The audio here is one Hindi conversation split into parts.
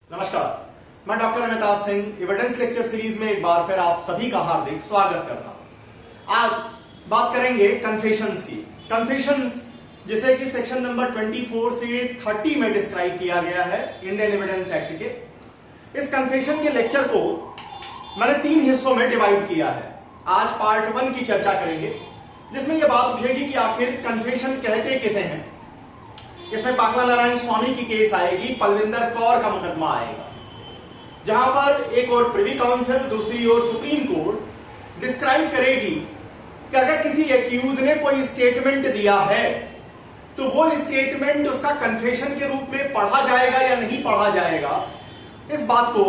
नमस्कार, मैं doctor Amitabh Singh evidence lecture series में एक बार फिर आप सभी का हार्दिक स्वागत करता हूं। आज बात करेंगे कन्फेशंस की। कन्फेशंस जिसे कि सेक्शन नंबर 24 से 30 में डिस्क्राइब किया गया है इंडियन एविडेंस एक्ट के। इस कन्फेशन के लेक्चर को मैंने 3 हिस्सों में डिवाइड किया है। आज पार्ट 1 की चर्चा करेंगे, जिसमें यह बात उठेगी कि आखिर कन्फेशन कहते किसे हैं। इसमें पाकला नारायण स्वामी की केस आएगी, पलविंदर कौर का मुकदमा आएगा, जहां पर एक और प्रिवी काउंसिल, दूसरी ओर सुप्रीम कोर्ट डिस्क्राइब करेगी कि अगर किसी एक्यूज ने कोई स्टेटमेंट दिया है तो वो स्टेटमेंट उसका कन्फेशन के रूप में पढ़ा जाएगा या नहीं पढ़ा जाएगा। इस बात को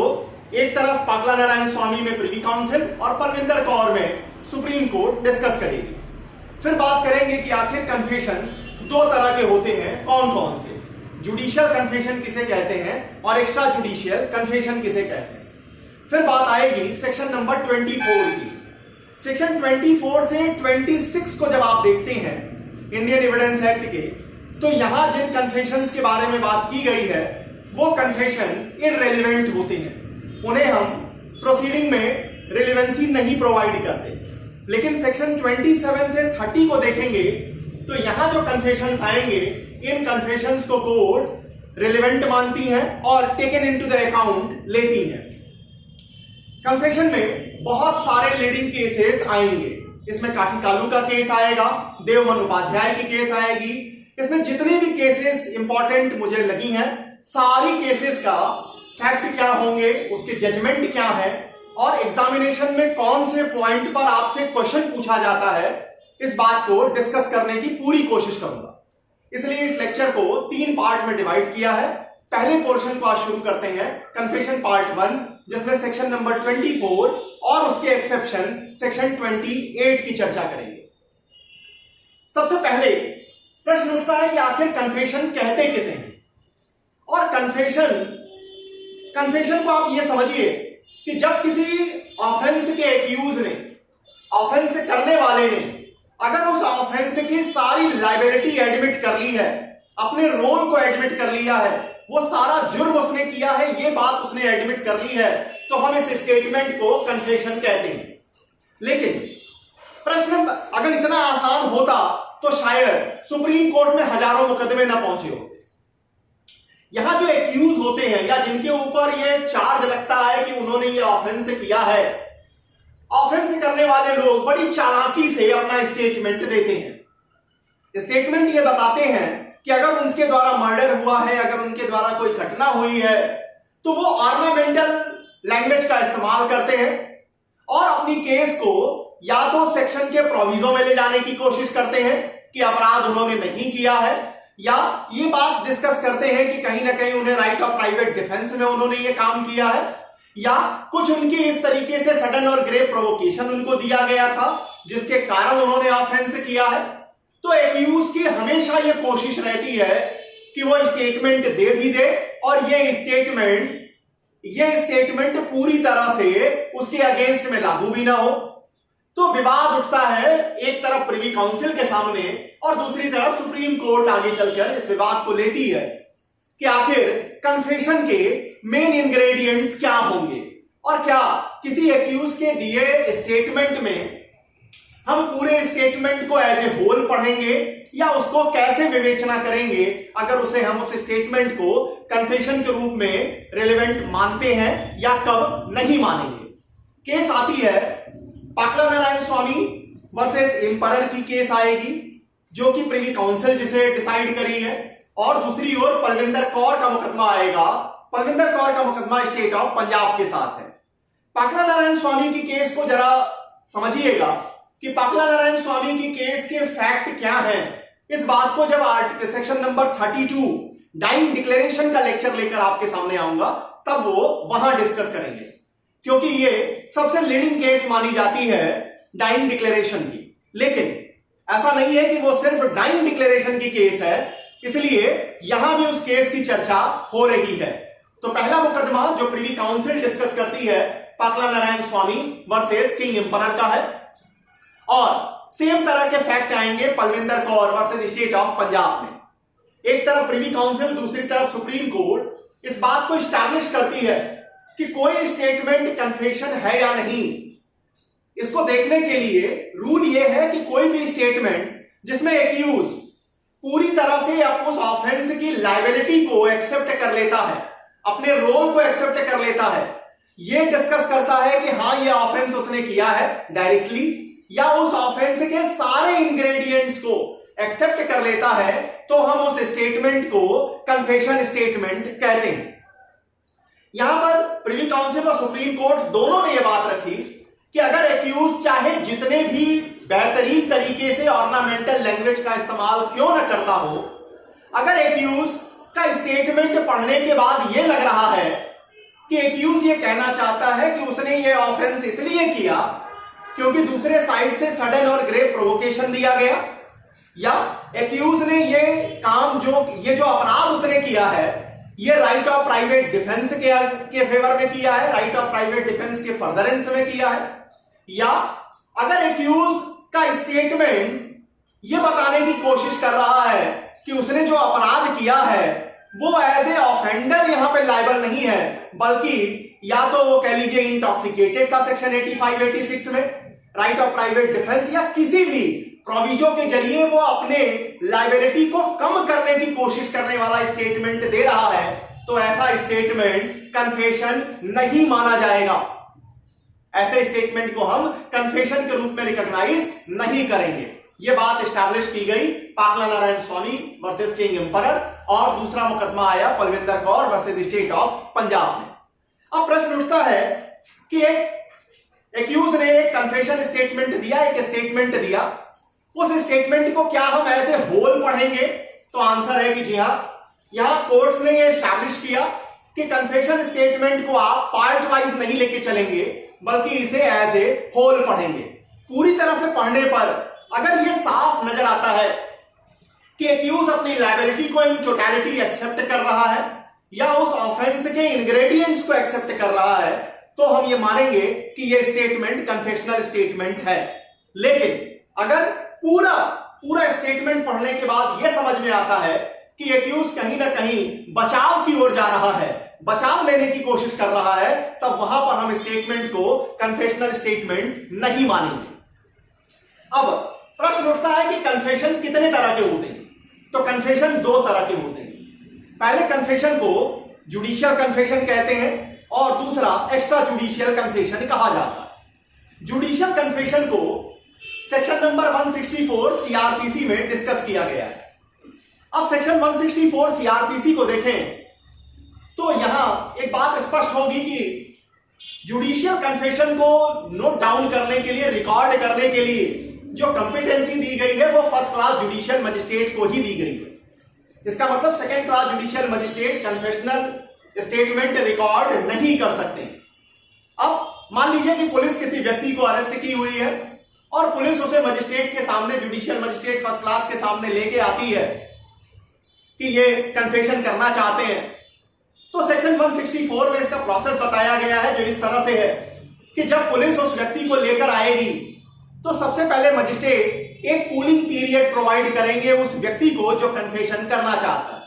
एक तरफ पाकला नारायण स्वामी में प्रिवी काउंसिल और पलविंदर कौर में सुप्रीम कोर्ट डिस्कस करेगी। फिर बात करेंगे कि आखिर कन्फेशन 2 तरह के होते हैं, कौन कौन से। जुडिशियल कन्फेशन किसे कहते हैं और एक्स्ट्रा जुडिशियल कन्फेशन किसे कहते हैं। फिर बात आएगी सेक्शन नंबर 24 की। सेक्शन 24 से 26 को जब आप देखते हैं इंडियन एविडेंस एक्ट के, तो यहां जिन कन्फेशंस के बारे में बात की गई है वो कन्फेशन इररेलेवेंट होते हैं, उन्हें हम प्रोसीडिंग में रिलेवेंसी नहीं प्रोवाइड करते। लेकिन सेक्शन 27 से 30 को देखेंगे तो यहां जो कन्फेशंस आएंगे, इन कन्फेशंस को कोर्ट रिलेवेंट मानती है और टेकन इनटू द अकाउंट लेती है। कन्फेशन में बहुत सारे लीडिंग केसेस आएंगे। इसमें काठी कालू का केस आएगा, देवमन उपाध्याय की केस आएगी। इसमें जितने भी केसेस इंपॉर्टेंट मुझे लगी हैं, सारी केसेस का फैक्ट क्या होंगे, उसके जजमेंट क्या है और एग्जामिनेशन में कौन से पॉइंट पर आपसे क्वेश्चन पूछा जाता है, इस बात को डिस्कस करने की पूरी कोशिश करूंगा। इसलिए इस लेक्चर को 3 पार्ट में डिवाइड किया है। पहले पोर्शन को आज शुरू करते हैं, कन्फेशन पार्ट 1, जिसमें सेक्शन नंबर 24 और उसके एक्सेप्शन सेक्शन 28 की चर्चा करेंगे। सबसे पहले प्रश्न उठता है कि आखिर कन्फेशन कहते किसे हैं। और कन्फेशन को आप ये समझिए कि जब किसी ऑफेंस के एक्यूज ने, ऑफेंस करने वाले ने, अगर उस ऑफेंस की सारी लाइबिलिटी एडमिट कर ली है, अपने रोल को एडमिट कर लिया है, वो सारा जुर्म उसने किया है, ये बात उसने एडमिट कर ली है, तो हम इस स्टेटमेंट को कन्फेशन कहते हैं। लेकिन प्रश्न अगर इतना आसान होता तो शायद सुप्रीम कोर्ट में हजारों मुकदमे ना पहुंचे होते। यहां जो एक्यूज होते हैं या जिनके ऊपर ये चार्ज लगता है कि उन्होंने ये ऑफेंस किया है, ऑफेंस करने वाले लोग बड़ी चालाकी से अपना स्टेटमेंट देते हैं। स्टेटमेंट ये बताते हैं कि अगर उनके द्वारा मर्डर हुआ है, अगर उनके द्वारा कोई घटना हुई है, तो वो ऑर्नामेंटल लैंग्वेज का इस्तेमाल करते हैं और अपनी केस को या तो सेक्शन के प्रोविजो में ले जाने की कोशिश करते हैं कि अपराध उन्होंने नहीं किया है, या ये बात डिस्कस करते हैं कि कहीं ना कहीं उन्हें राइट ऑफ प्राइवेट डिफेंस में उन्होंने ये काम किया है, या कुछ उनकी इस तरीके से सडन और ग्रेव प्रोवोकेशन उनको दिया गया था जिसके कारण उन्होंने ऑफेंस किया है। तो एक्यूज की हमेशा ये कोशिश रहती है कि वो स्टेटमेंट दे भी दे और ये स्टेटमेंट पूरी तरह से उसके अगेंस्ट में लागू भी ना हो। तो विवाद उठता है एक तरफ प्रिवी काउंसिल के सामने और दूसरी तरफ सुप्रीम कोर्ट आगे चलकर इस विवाद को लेती है कि आखिर कन्फेशन के मेन इंग्रेडिएंट्स क्या होंगे और क्या किसी एक्यूज के दिए स्टेटमेंट में हम पूरे स्टेटमेंट को एज ए होल पढ़ेंगे या उसको कैसे विवेचना करेंगे अगर उसे हम उस स्टेटमेंट को कन्फेशन के रूप में रिलेवेंट मानते हैं या कब नहीं मानेंगे। केस आती है पाकला नारायण स्वामी वर्सेस एम्परर की केस आएगी, जो कि प्रिवी काउंसिल जिसे डिसाइड करी है, और दूसरी ओर पलविंदर कौर का मुकदमा आएगा। पलविंदर कौर का मुकदमा स्टेट ऑफ पंजाब के साथ है। पाकला नारायण स्वामी की केस को जरा समझिएगा कि पाकला नारायण स्वामी की केस के फैक्ट क्या हैं। इस बात को जब सेक्शन नंबर 32 डाइंग डिक्लेरेशन का लेक्चर लेकर आपके सामने आऊंगा तब वो वहां डिस्कस करेंगे, क्योंकि ये सबसे लीडिंग केस मानी जाती है डाइंग डिक्लेरेशन की। लेकिन ऐसा नहीं है कि वो सिर्फ डाइंग डिक्लेरेशन की केस है, इसलिए यहां भी उस केस की चर्चा हो रही है। तो पहला मुकदमा जो प्रिवी काउंसिल डिस्कस करती है Pakala Narayana Swami versus King Emperor का है, और सेम तरह के फैक्ट आएंगे Palvinder Kaur versus state of Punjab में। एक तरफ प्रिवी काउंसिल, दूसरी तरफ सुप्रीम कोर्ट इस बात को स्टैब्लिश करती है कि कोई स्टेटमेंट कन्फेशन है या नहीं। इसको देखने के लिए रूल यह है कि कोई भी स्टेटमेंट जिसमें एक्यूज पूरी तरह से उस ऑफेंस की लायबिलिटी को एक्सेप्ट कर लेता है, अपने रोल को एक्सेप्ट कर लेता है, यह डिस्कस करता है कि हां यह ऑफेंस उसने किया है डायरेक्टली, या उस ऑफेंस के सारे इंग्रेडिएंट्स को एक्सेप्ट कर लेता है, तो हम उस स्टेटमेंट को कन्फेशन स्टेटमेंट कहते हैं। यहां पर प्रिवी काउंसिल और सुप्रीम कोर्ट दोनों ने यह बात रखी कि अगर एक्यूज चाहे जितने भी बेहतरीन तरीके से ऑर्नामेंटल लैंग्वेज का इस्तेमाल क्यों ना करता हो, अगर एक्यूज का स्टेटमेंट पढ़ने के बाद यह लग रहा है कि एक्यूज ये कहना चाहता है कि उसने ये ऑफेंस इसलिए किया क्योंकि दूसरे साइड से सडन और ग्रेव प्रोवोकेशन दिया गया, या एक्यूज ने ये काम जो अपराध उसने किया है ये राइट ऑफ प्राइवेट डिफेंस के फेवर में किया है, राइट ऑफ प्राइवेट डिफेंस के फर्दरेंस में किया है, या अगर एक्यूज का स्टेटमेंट ये बताने की कोशिश कर रहा है कि उसने जो अपराध किया है वो एज ए ऑफेंडर यहां पे लायबल नहीं है, बल्कि या तो वो कह लीजिए इंटॉक्सिकेटेड था सेक्शन 85-86 में राइट ऑफ प्राइवेट डिफेंस, या किसी भी प्रोविजो के जरिए वो अपने लायबिलिटी को कम करने की कोशिश करने वाला स्टेटमेंट दे रहा है, तो ऐसा स्टेटमेंट कन्फेशन नहीं माना जाएगा। ऐसे स्टेटमेंट को हम कन्फेशन के रूप में रिकॉग्नाइज नहीं करेंगे। यह बात एस्टैब्लिश की गई Pakala Narayana Swami versus King Emperor, और दूसरा मुकदमा आया Palvinder Kaur versus state of Punjab में। अब प्रश्न उठता है कि एक एक्यूज ने एक कन्फेशन स्टेटमेंट दिया, एक स्टेटमेंट दिया, उस स्टेटमेंट को क्या हम ऐसे होल पढ़ेंगे? तो आंसर है कि जी हां, यहां कोर्ट्स ने यह एस्टैब्लिश किया कि कन्फेशन स्टेटमेंट को आप पार्ट वाइज नहीं लेके चलेंगे, बल्कि इसे एज ए होल पढ़ेंगे। पूरी तरह से पढ़ने पर अगर यह साफ नजर आता है कि एक्यूज अपनी लायबिलिटी को इन टोटलिटी एक्सेप्ट कर रहा है या उस ऑफेंस के इंग्रेडिएंट्स को एक्सेप्ट कर रहा है, तो हम ये मानेंगे कि यह स्टेटमेंट कन्फेशनल स्टेटमेंट है। लेकिन अगर पूरा स्टेटमेंट पढ़ने के बाद यह समझ में आता है कि एक्यूज कहीं ना कहीं बचाव की ओर जा रहा है, बचाव लेने की कोशिश कर रहा है, तब वहां पर हम स्टेटमेंट को कन्फेशनल स्टेटमेंट नहीं मानेंगे। अब प्रश्न उठता है कि कन्फेशन कितने तरह के होते हैं? तो कन्फेशन दो तरह के होते हैं। पहले कन्फेशन को जुडिशियल कन्फेशन कहते हैं और दूसरा एक्स्ट्रा जुडिशियल कन्फेशन कहा जाता है। जुडिशियल कन्फेशन को सेक्शन नंबर 164 सीआरपीसी में डिस्कस किया गया है। अब सेक्शन 164 सीआरपीसी को देखें तो यहां एक बात स्पष्ट होगी कि जुडिशियल कन्फेशन को नोट डाउन करने के लिए, रिकॉर्ड करने के लिए जो कंपिटेंसी दी गई है वो फर्स्ट क्लास जुडिशियल मजिस्ट्रेट को ही दी गई है। इसका मतलब second class judicial magistrate confessional statement record नहीं कर सकते। अब मान लीजिए कि पुलिस किसी व्यक्ति को अरेस्ट की हुई है और पुलिस उसे मजिस्ट्रेट के सामने, जुडिशियल मजिस्ट्रेट फर्स्ट क्लास के सामने लेके आती है कि ये कन्फेशन करना चाहते हैं, तो सेक्शन 164 में इसका प्रोसेस बताया गया है जो इस तरह से है कि जब पुलिस उस व्यक्ति को लेकर आएगी तो सबसे पहले मजिस्ट्रेट एक कूलिंग पीरियड प्रोवाइड करेंगे उस व्यक्ति को जो कन्फेशन करना चाहता है।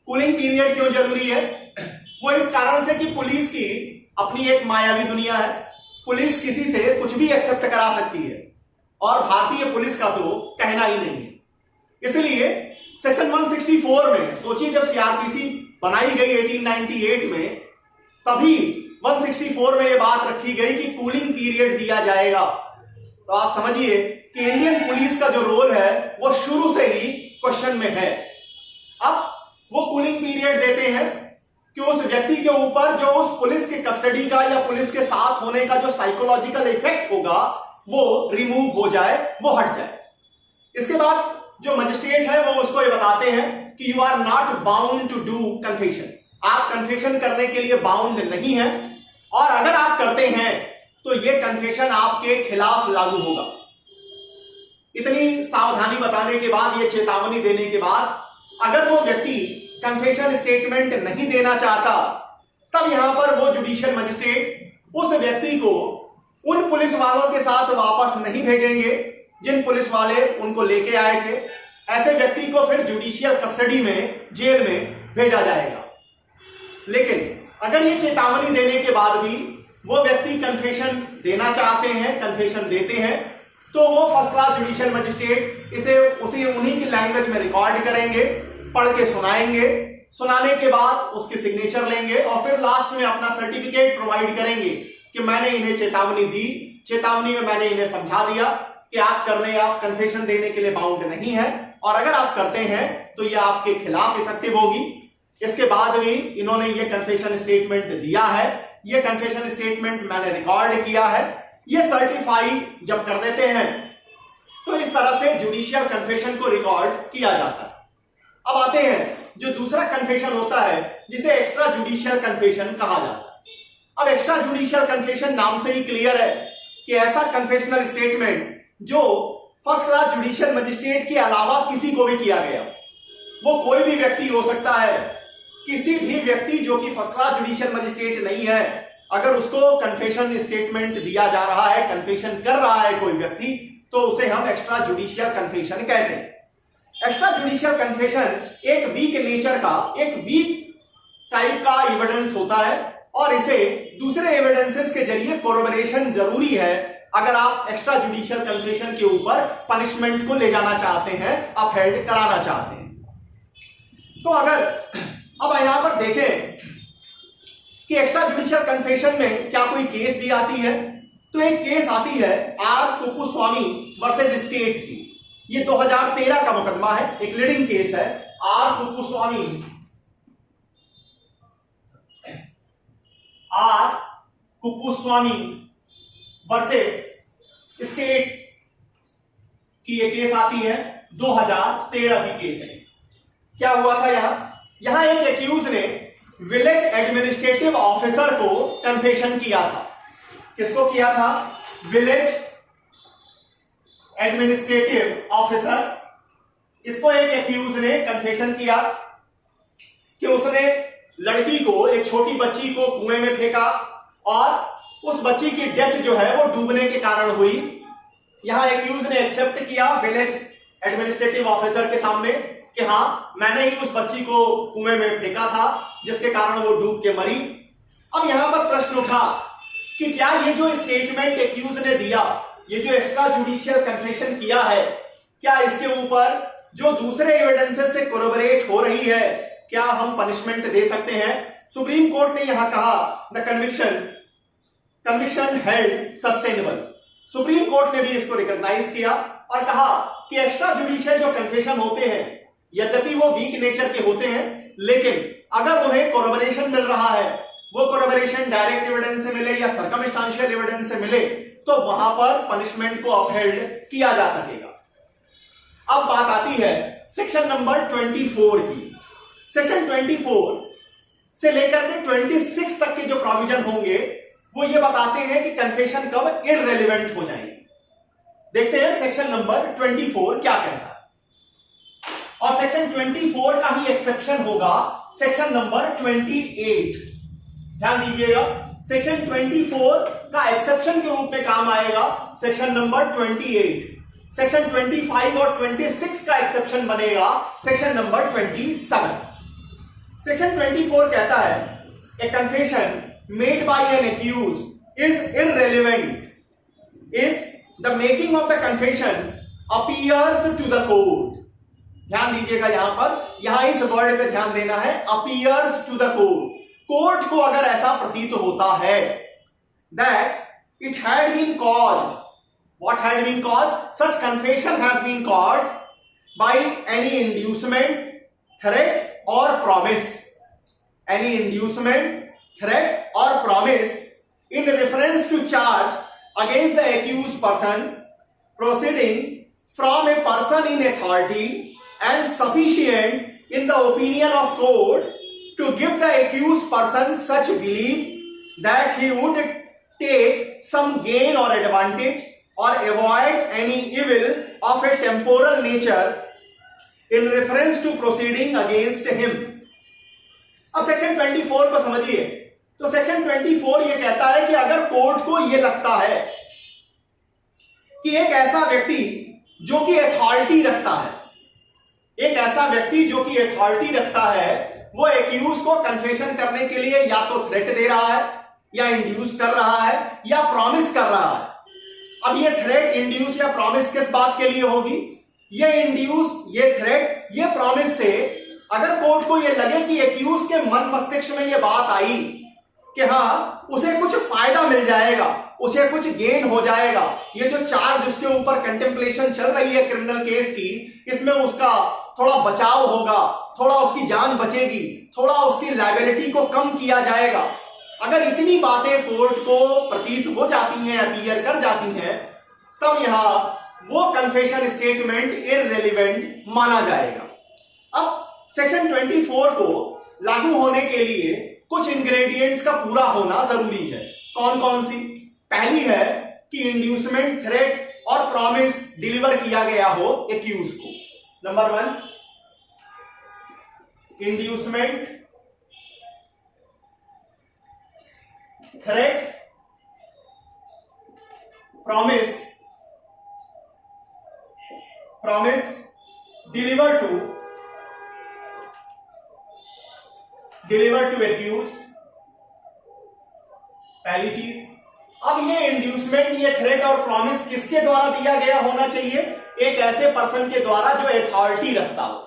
कूलिंग पीरियड क्यों जरूरी है? वो इस कारण से कि पुलिस की अपनी एक मायावी दुनिया है, पुलिस किसी से कुछ भी एक्सेप्ट करा सकती है और भारतीय पुलिस का तो कहना ही नहीं है। इसलिए सेक्शन 164 में सोचिए, जब सीआरपीसी बनाई गई 1898 में, तभी 164 में यह बात रखी गई कि कूलिंग पीरियड दिया जाएगा। तो आप समझिए कि इंडियन पुलिस का जो रोल है वो शुरू से ही क्वेश्चन में है। अब वो कूलिंग पीरियड देते हैं कि उस व्यक्ति के ऊपर जो उस पुलिस के कस्टडी का या पुलिस के साथ होने का जो साइकोलॉजिकल इफेक्ट होगा वो रिमूव हो जाए, वो हट जाए। इसके बाद जो मजिस्ट्रेट है वो उसको ये बताते हैं कि you are not bound to do confession, आप कन्फेशन करने के लिए बाउंड नहीं है, और अगर आप करते हैं तो यह कन्फेशन आपके खिलाफ लागू होगा। इतनी सावधानी बताने के बाद, यह चेतावनी देने के बाद अगर वो व्यक्ति कन्फेशन स्टेटमेंट नहीं देना चाहता, तब यहां पर वो जुडिशियल मजिस्ट्रेट उस व्यक्ति को उन पुलिस वालों के साथ वापस नहीं भेजेंगे जिन पुलिस वाले उनको लेके आए थे। ऐसे व्यक्ति को फिर जुडिशियल कस्टडी में, जेल में भेजा जाएगा। लेकिन अगर ये चेतावनी देने के बाद भी वो व्यक्ति कन्फेशन देना चाहते हैं, कन्फेशन देते हैं, तो वो फर्स्ट क्लास जुडिशियल मजिस्ट्रेट इसे उन्हीं की लैंग्वेज में रिकॉर्ड करेंगे, पढ़ के सुनाएंगे, सुनाने के बाद उसकी सिग्नेचर लेंगे और फिर लास्ट में अपना सर्टिफिकेट प्रोवाइड करेंगे कि मैंने इन्हें चेतावनी दी, चेतावनी में मैंने इन्हें समझा दिया कि आप कन्फेशन देने के लिए बाउंड नहीं है, और अगर आप करते हैं तो यह आपके खिलाफ इफेक्टिव होगी। इसके बाद भी इन्होंने ये कन्फेशन स्टेटमेंट दिया है, ये कन्फेशन स्टेटमेंट मैंने रिकॉर्ड किया है, ये सर्टिफाई जब कर देते हैं तो इस तरह से जुडिशियल कन्फेशन को रिकॉर्ड किया जाता है। अब आते हैं जो दूसरा कन्फेशन होता है जिसे एक्स्ट्रा जुडिशियल कन्फेशन कहा जाता है। अब एक्स्ट्रा जुडिशियल कन्फेशन नाम से ही क्लियर है कि ऐसा कन्फेशनल स्टेटमेंट जो फर्स्ट क्लास जुडिशियल मजिस्ट्रेट के अलावा किसी को भी किया गया, वो कोई भी व्यक्ति हो सकता है, किसी भी व्यक्ति जो कि फर्स्ट क्लास जुडिशियल मजिस्ट्रेट नहीं है, अगर उसको कन्फेशन स्टेटमेंट दिया जा रहा है, कन्फेशन कर रहा है कोई व्यक्ति, तो उसे हम एक्स्ट्रा जुडिशियल कन्फेशन कहते हैं। एक्स्ट्रा जुडिशियल कन्फेशन एक वीक नेचर का, एक वीक टाइप का एविडेंस होता है और इसे दूसरे एविडेंसेस के जरिए कोरोबरेशन जरूरी है अगर आप एक्स्ट्रा जुडिशियल कन्फेशन के ऊपर पनिशमेंट को ले जाना चाहते हैं, अपहेल्ड कराना चाहते हैं। तो अगर अब यहां पर देखें कि एक्स्ट्रा जुडिशियल कन्फेशन में क्या कोई केस भी आती है, तो एक केस आती है आर कुपुस्वामी वर्सेस स्टेट की। ये 2013 का मुकदमा है, एक लीडिंग केस है, आर कुपुस्वामी वर्सेस स्टेट की ये केस आती है, 2013 की केस है। क्या हुआ था यहां एक एक्यूज ने विलेज एडमिनिस्ट्रेटिव ऑफिसर को कन्फेशन किया था। किसको किया था? विलेज एडमिनिस्ट्रेटिव ऑफिसर, इसको एक एक्यूज ने कन्फेशन किया कि उसने लड़की को, एक छोटी बच्ची को कुएं में फेंका और उस बच्ची की डेथ जो है वो डूबने के कारण हुई। यहां एक्यूज ने एक्सेप्ट किया विलेज एडमिनिस्ट्रेटिव ऑफिसर के सामने कि हां, मैंने ही उस बच्ची को कुएं में फेंका था जिसके कारण वो डूब के मरी। अब यहां पर प्रश्न उठा कि क्या ये जो स्टेटमेंट एक्यूज ने दिया, ये जो एक्स्ट्रा जुडिशियल कन्फेशन किया है, क्या इसके ऊपर जो दूसरे एविडेंसेस से कोरोबरेट हो रही है, क्या हम पनिशमेंट दे सकते हैं? सुप्रीम कोर्ट ने यहां कहा the conviction held sustainable. Supreme court ने भी इसको रिकॉग्नाइज किया और कहा कि एक्स्ट्रा जुडिशियल जो कन्फेशन होते हैं, यद्यपि वो वीक नेचर के होते हैं, लेकिन अगर उन्हें कोरोबरेशन मिल रहा है, वो कोरोबरेशन डायरेक्ट एविडेंस से मिले या सर्कमस्टांशियल एविडेंस से मिले, तो वहां पर पनिशमेंट को अपहेल्ड किया जा सकेगा। अब बात आती है सेक्शन नंबर 24 की। सेक्शन 24 से लेकर के 26 तक के जो प्रोविजन होंगे वो ये बताते हैं कि कन्फेशन कब इररेलेवेंट हो जाएगी। देखते हैं सेक्शन नंबर 24 क्या कहता है। और सेक्शन 24 का ही एक्सेप्शन होगा सेक्शन नंबर 28। ध्यान दीजिएगा, सेक्शन 24 का एक्सेप्शन के रूप में काम आएगा सेक्शन नंबर 28। सेक्शन 25 और 26 का एक्सेप्शन बनेगा सेक्शन नंबर 27। सेक्शन 24 कहता है a confession made by an accused is irrelevant if the making of the confession appears to the court. ध्यान दीजिएगा, यहां इस वर्ड पे ध्यान देना है, appears to the court. Court को अगर ऐसा प्रतीत होता है that it had been caused, what had been caused? Such confession has been caused by any inducement, threat or promise. Any inducement, threat or promise in reference to charge against the accused person proceeding from a person in authority and sufficient in the opinion of court to give the accused person such belief that he would take some gain or advantage or avoid any evil of a temporal nature in reference to proceeding against him. अब सेक्शन 24 को समझिए। तो सेक्शन 24 ये कहता है कि अगर कोर्ट को ये लगता है कि एक ऐसा व्यक्ति जो कि अथॉरिटी रखता है, एक ऐसा व्यक्ति जो कि अथॉरिटी रखता है, वो एक्यूज को कन्फेशन करने के लिए या तो थ्रेट दे रहा है, या इंड्यूस कर रहा है, या प्रॉमिस कर रहा है। अब ये थ्रेट, इंड्यूस या प्रॉमिस किस बात के लिए होगी? ये इंड्यूस, ये थ्रेट, ये प्रॉमिस से अगर कोर्ट को ये लगे कि एक्यूज के मन मस्तिष्क में ये बात आई कि हाँ उसे कुछ फायदा मिल जाएगा, उसे कुछ गेन हो जाएगा, ये जो चार्ज उसके ऊपर कंटेम्पलेशन चल रही है क्रिमिनल केस की, इसमें उसका थोड़ा बचाव होगा, थोड़ा उसकी जान बचेगी, थोड़ा उसकी लायबिलिटी को कम किया जाएगा, अगर इतनी बातें कोर्ट को प्रतीत हो जाती हैं, अपीयर कर जाती हैं, तब यहां वो कन्फेशन स्टेटमेंट इररिलेवेंट माना जाएगा। अब सेक्शन 24 को लागू होने के लिए कुछ इंग्रेडिएंट्स का पूरा होना जरूरी है। कौन कौन सी? पहली है कि इंड्यूसमेंट, थ्रेट और प्रॉमिस डिलीवर किया गया हो एक्यूज को। Number 1, inducement, threat, promise deliver to accuse, पहली चीज। अब ये इंड्यूसमेंट, ये थ्रेट और प्रॉमिस किसके द्वारा दिया गया होना चाहिए? एक ऐसे पर्सन के द्वारा जो अथॉरिटी रखता हो।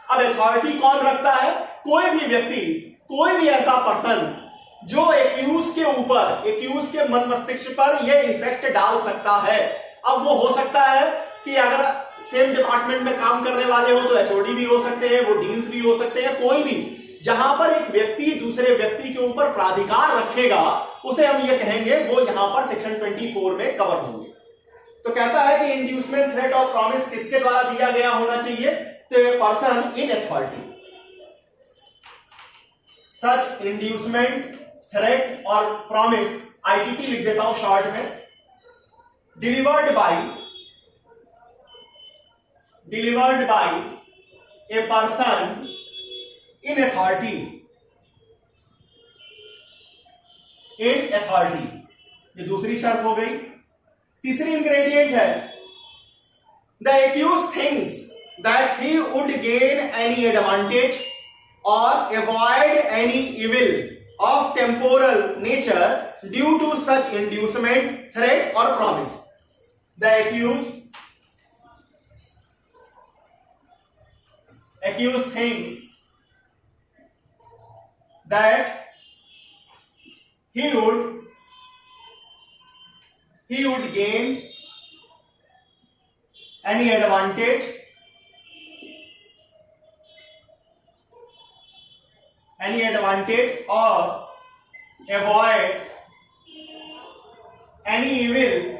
अब अथॉरिटी कौन रखता है? कोई भी व्यक्ति, कोई भी ऐसा पर्सन जो एक्यूज के ऊपर, एक्यूज के मन मस्तिष्क पर यह इफेक्ट डाल सकता है। अब वो हो सकता है कि अगर सेम डिपार्टमेंट में काम करने वाले हो तो एचओडी भी हो सकते हैं, वो डीन्स भी हो सकते हैं, कोई भी जहां पर एक व्यक्ति दूसरे व्यक्ति के ऊपर प्राधिकार रखेगा उसे हम ये कहेंगे, वो यहां पर सेक्शन 24 में कवर होंगे। तो कहता है कि इंड्यूसमेंट, थ्रेट और प्रॉमिस किसके द्वारा दिया गया होना चाहिए? तो person in authority. Such inducement, threat और प्रॉमिस, आईटीपी लिख देता हूं शॉर्ट में, delivered by a person in authority, ये दूसरी शर्त हो गई। तीसरी इंग्रेडिएंट है the accused thinks that he would gain any advantage or avoid any evil of temporal nature due to such inducement, threat or promise. The accused thinks that he would gain any advantage or avoid any evil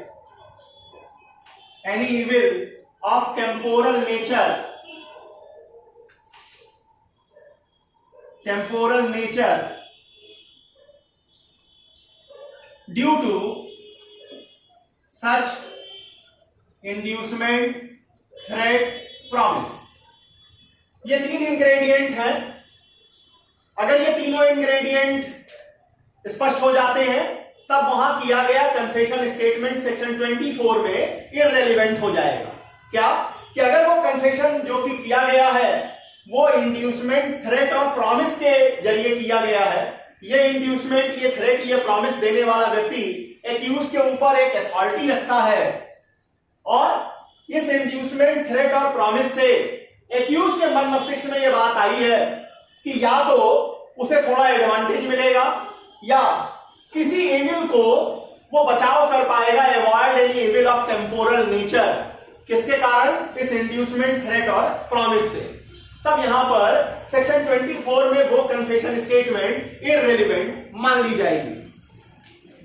of temporal nature due to such inducement, threat, promise। ये 3 इंग्रेडिएंट हैं। अगर ये तीनों इंग्रेडिएंट स्पष्ट हो जाते हैं तब वहां किया गया कन्फेशन स्टेटमेंट सेक्शन 24 में इररिलेवेंट हो जाएगा। क्या? कि अगर वो कन्फेशन जो कि किया गया है वो इंड्यूसमेंट, थ्रेट और प्रॉमिस के जरिए किया गया है, ये इंड्यूसमेंट, ये थ्रेट, ये प्रॉमिस देने वाला व्यक्ति एक्यूज के ऊपर एक अथॉरिटी रखता है और इस इंड्यूसमेंट, थ्रेट और प्रॉमिस से एक्यूज के मन मस्तिष्क में यह बात आई है कि या तो उसे थोड़ा एडवांटेज मिलेगा या किसी इविल को वो बचाव कर पाएगा, avoid any evil of temporal nature, किसके कारण? इस इंड्यूसमेंट, थ्रेट और प्रॉमिस से। तब यहां पर सेक्शन 24 में वो कन्फेशन स्टेटमेंट इररिलेवेंट मान ली जाएगी।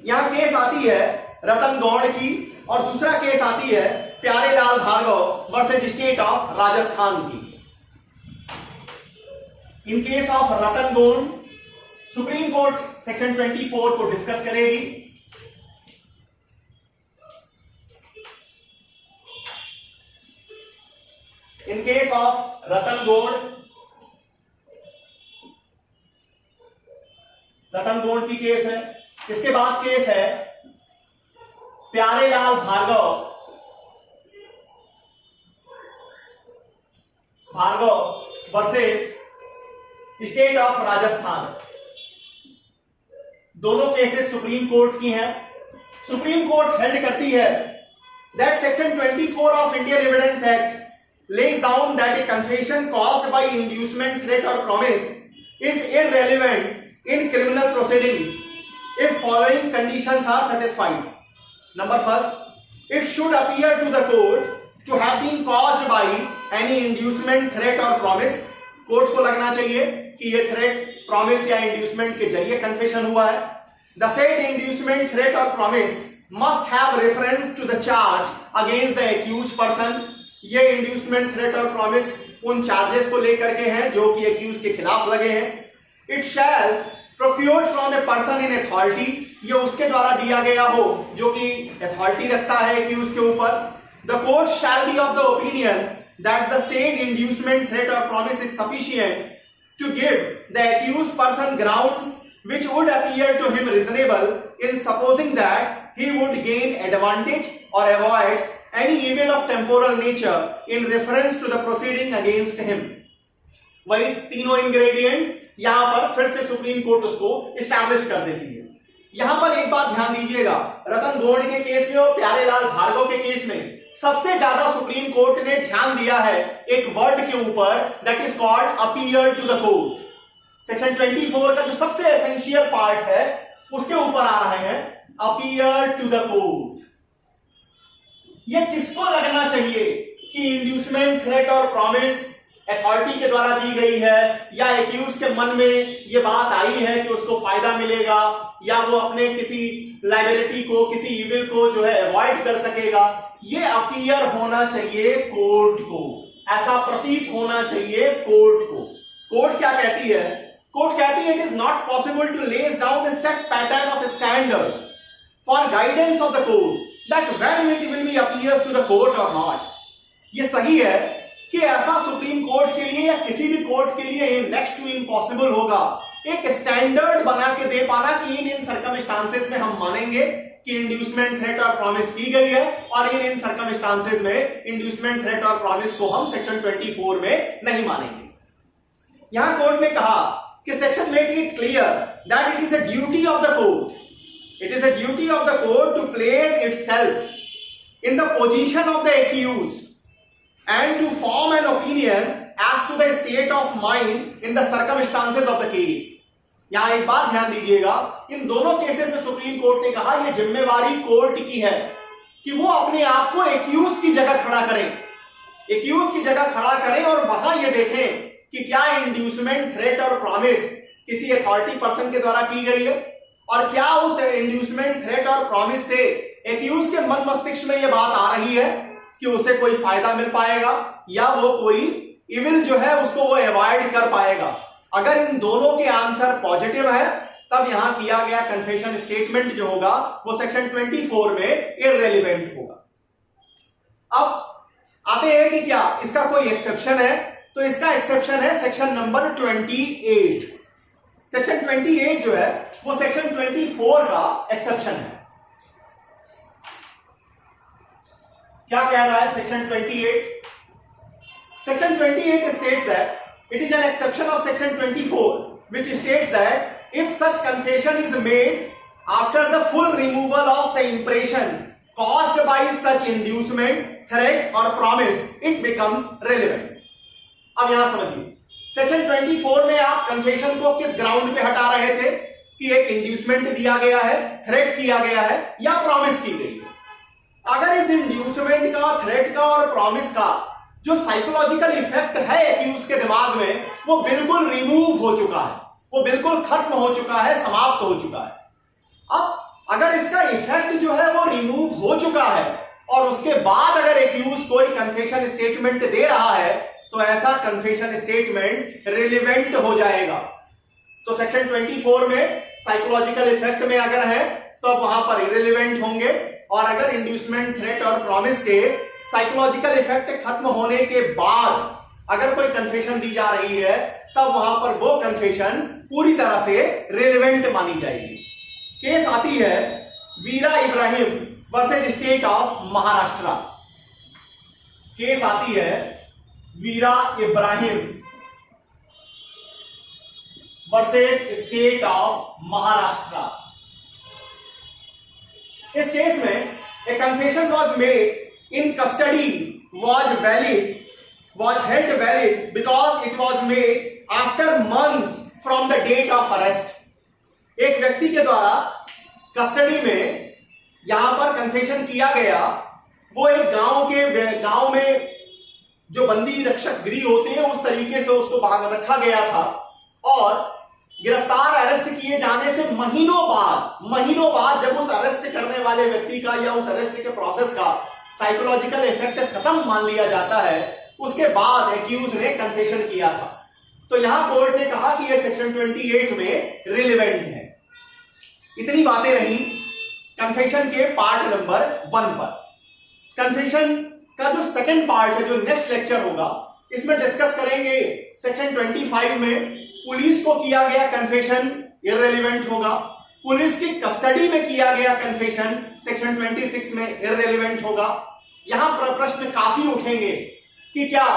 यहां केस आती है रतन गौड़ की और दूसरा केस आती है Pyarelal Bhargava versus state of Rajasthan की। In case of Ratan Gaur supreme court section 24 को डिस्कस करेगी। In case of Ratan Gaur की केस है। इसके बाद केस है Pyarelal Bhargava versus state of Rajasthan. दोनों केसेस सुप्रीम कोर्ट की हैं। सुप्रीम कोर्ट हेल्ड करती है that section 24 of Indian evidence act lays down that a confession caused by inducement, threat or promise is irrelevant in criminal proceedings if following conditions are satisfied. Number first, it should appear to the court to have been caused by any inducement, threat or promise. Court को लगना चाहिए कि ये थ्रेट, प्रॉमिस या इंड्यूसमेंट के जरिए कन्फेशन हुआ है। द सेड इंड्यूसमेंट, थ्रेट और promise must have reference to the charge against the accused person. ये इंड्यूसमेंट, थ्रेट और प्रॉमिस उन चार्जेस को लेकर के हैं जो कि एक्यूज के खिलाफ लगे हैं। It shall procured from A person in authority, ये उसके द्वारा दिया गया हो जो कि अथॉरिटी रखता है एक्यूज के ऊपर। The court shall be of the opinion that the said inducement, threat or promise is sufficient to give the accused person grounds which would appear to him reasonable in supposing that he would gain advantage or avoid any evil of temporal nature in reference to the proceeding against him. वही तीनों इंग्रेडिएंट्स यहां पर फिर से सुप्रीम कोर्ट उसको एस्टैब्लिश कर देती है। यहां पर एक बात ध्यान दीजिएगा, रतन गोड़ के केस में और प्यारेलाल भार्गव के केस में सबसे ज्यादा सुप्रीम कोर्ट ने ध्यान दिया है एक वर्ड के ऊपर, that is called appear to the court. Section 24 का जो सबसे एसेंशियल पार्ट है उसके ऊपर आ रहे हैं अपीयर टू द कोर्ट। ये किसको लगना चाहिए कि इंड्यूसमेंट, थ्रेट और प्रॉमिस अथॉरिटी के द्वारा दी गई है या एक्यूज के मन में ये बात आई है कि उसको फायदा मिलेगा या वो अपने किसी लायबिलिटी को, किसी इविल को जो है अवॉइड कर सकेगा। ये अपीयर होना चाहिए कोर्ट को, ऐसा प्रतीत होना चाहिए कोर्ट को। कोर्ट क्या कहती है? कोर्ट कहती है it is not possible to lay down a set pattern of standard for guidance of the court that when it will be appears to the court और नॉट। ये सही है कि ऐसा सुप्रीम कोर्ट के लिए या किसी भी कोर्ट के लिए नेक्स्ट टू इम्पॉसिबल होगा एक स्टैंडर्ड बना के दे पाना कि इन सर्कमस्टांसेस में हम मानेंगे कि इंड्यूसमेंट, थ्रेट और प्रॉमिस की गई है और इन सर्कमस्टांसेस में इंड्यूसमेंट, थ्रेट और प्रॉमिस को हम सेक्शन 24 में नहीं मानेंगे। यहां कोर्ट ने कहा कि section make it clear that it is a duty of the court, it is a duty of the court to place itself in the position of the accused and to form an opinion as to the state of mind in the circumstances of the case. यहां एक बात ध्यान दीजिएगा, इन दोनों केसेस में सुप्रीम कोर्ट ने कहा यह जिम्मेवारी कोर्ट की है कि वो अपने आप को एक्यूज की जगह खड़ा करें, एक्यूज की जगह खड़ा करें और वहां ये देखें कि क्या इंड्यूसमेंट, थ्रेट और प्रॉमिस किसी अथॉरिटी पर्सन के द्वारा की गई है और क्या उस इंड्यूसमेंट, थ्रेट और प्रॉमिस से एक्यूज के मन मस्तिष्क में यह बात आ रही है कि उसे कोई फायदा मिल पाएगा या वो कोई इविल जो है उसको वो अवॉइड कर पाएगा। अगर इन दोनों के आंसर पॉजिटिव है तब यहां किया गया कन्फेशन स्टेटमेंट जो होगा वो सेक्शन 24 में इररेलेवेंट होगा। अब आते हैं कि क्या इसका कोई एक्सेप्शन है, तो इसका एक्सेप्शन है सेक्शन नंबर 28। सेक्शन 28 जो है वो सेक्शन 24 का एक्सेप्शन है। क्या कह रहा है section 28? Section 28 states that it is an exception of section 24 which states that if such confession is made after the full removal of the impression caused by such inducement, threat or promise, it becomes relevant. अब यहां समझिए, सेक्शन 24 में आप कन्फेशन को किस ग्राउंड पे हटा रहे थे कि एक इंड्यूसमेंट दिया गया है, थ्रेट किया गया है या प्रॉमिस की गई है। अगर इस इंड्यूसमेंट का, थ्रेट का और प्रॉमिस का जो साइकोलॉजिकल इफेक्ट है एक्यूज के दिमाग में वो बिल्कुल रिमूव हो चुका है, वो बिल्कुल खत्म हो चुका है, समाप्त हो चुका है। अब अगर इसका इफेक्ट जो है वो रिमूव हो चुका है और उसके बाद अगर एक्यूज कोई कन्फेशन स्टेटमेंट दे रहा है तो ऐसा कन्फेशन स्टेटमेंट रिलेवेंट हो जाएगा। तो सेक्शन 24 में साइकोलॉजिकल इफेक्ट में अगर है तो वहां पर इरेलीवेंट होंगे और अगर इंड्यूसमेंट, थ्रेट और प्रॉमिस के साइकोलॉजिकल इफेक्ट खत्म होने के बाद अगर कोई कन्फेशन दी जा रही है तब वहां पर वो कन्फेशन पूरी तरह से रिलेवेंट मानी जाएगी। केस आती है Veera Ibrahim versus state of Maharashtra. Case आती है Veera Ibrahim versus state of Maharashtra. इस केस में a confession was made in custody was held valid because it was made after months from the date of arrest। एक व्यक्ति के द्वारा कस्टडी में यहां पर कन्फेशन किया गया, वो एक गांव में जो बंदी रक्षक गृह होते हैं उस तरीके से उसको बांध रखा गया था, और गिरफ्तार अरेस्ट किए जाने से महीनों बाद जब उस अरेस्ट करने वाले व्यक्ति का या उस अरेस्ट के प्रोसेस का साइकोलॉजिकल इफेक्ट खत्म मान लिया जाता है, उसके बाद एक्यूज ने कन्फेशन किया था। तो यहां कोर्ट ने कहा कि यह सेक्शन 28 में रिलेवेंट है। इतनी बातें रही कन्फेशन के पार्ट नंबर 1 पर। कन्फेशन का जो सेकंड पार्ट है, जो नेक्स्ट लेक्चर होगा, इसमें डिस्कस करेंगे सेक्शन 25 में पुलिस को किया गया कन्फेशन इररिलेवेंट होगा, पुलिस की कस्टडी में किया गया कन्फेशन सेक्शन 26 में इररिलेवेंट होगा। यहां पर प्रश्न काफी उठेंगे कि क्या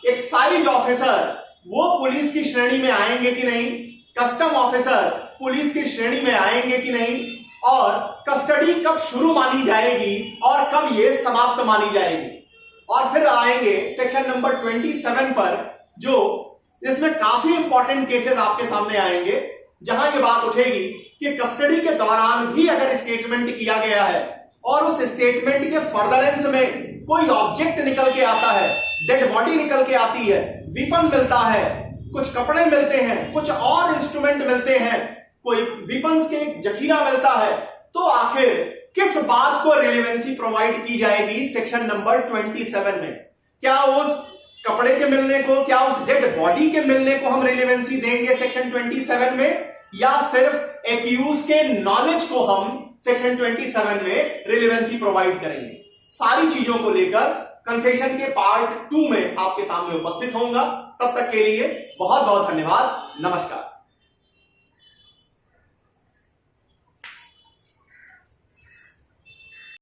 एक्साइज ऑफिसर वो पुलिस की श्रेणी में आएंगे कि नहीं, कस्टम ऑफिसर पुलिस की श्रेणी में आएंगे कि नहीं, और कस्टडी कब शुरू मानी जाएगी और कब ये समाप्त मानी जाएगी। और फिर आएंगे सेक्शन नंबर 27 पर, जो इसमें काफी इंपॉर्टेंट केसेस आपके सामने आएंगे, जहां ये बात उठेगी कि कस्टडी के दौरान भी अगर स्टेटमेंट किया गया है और उस स्टेटमेंट के फर्दरेंस में कोई ऑब्जेक्ट निकल के आता है, डेड बॉडी निकल के आती है, वेपन मिलता है, कुछ कपड़े मिलते हैं, कुछ और इंस्ट्रूमेंट मिलते हैं, कोई वेपन्स के जखीरा मिलता है, तो आखिर किस बात को रिलेवेंसी प्रोवाइड की जाएगी सेक्शन नंबर 27 में? क्या उस कपड़े के मिलने को, क्या उस डेड बॉडी के मिलने को हम रिलेवेंसी देंगे सेक्शन 27 में, या सिर्फ एक्यूज के नॉलेज को हम सेक्शन 27 में रिलेवेंसी प्रोवाइड करेंगे? सारी चीजों को लेकर कन्फेशन के पार्ट 2 में आपके सामने उपस्थित होऊंगा। तब तक के लिए बहुत बहुत धन्यवाद। नमस्कार।